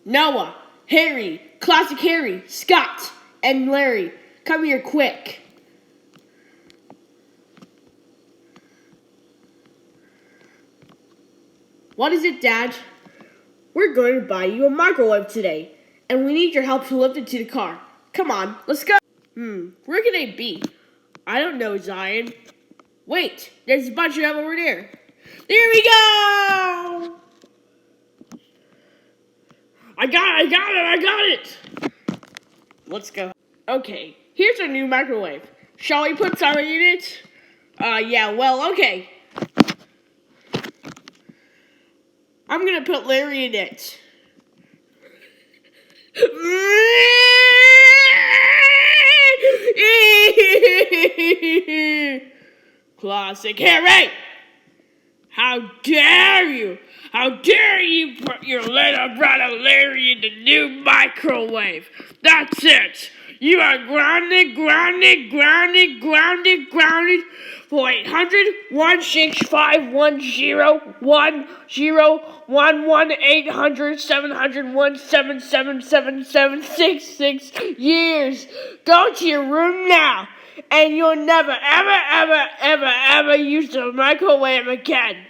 Noah, Harry, Classic Harry, Scott, and Larry, come here quick. What is it, Dad? We're going to buy you a microwave today, and we need your help to lift it to the car. Come on, let's go. Where can they be? I don't know, Zion. Wait, there's a bunch of them over there. There we go! I got it! Let's go. Okay, here's our new microwave. Shall we put something in it? Yeah, well, okay. I'm gonna put Larry in it. Classic Harry! How dare you! How dare you put your little brother Larry in the new microwave! That's it! You are grounded for 800-165-10-11-800-700-17777766 years. Go to your room now, and you'll never, ever use the microwave again.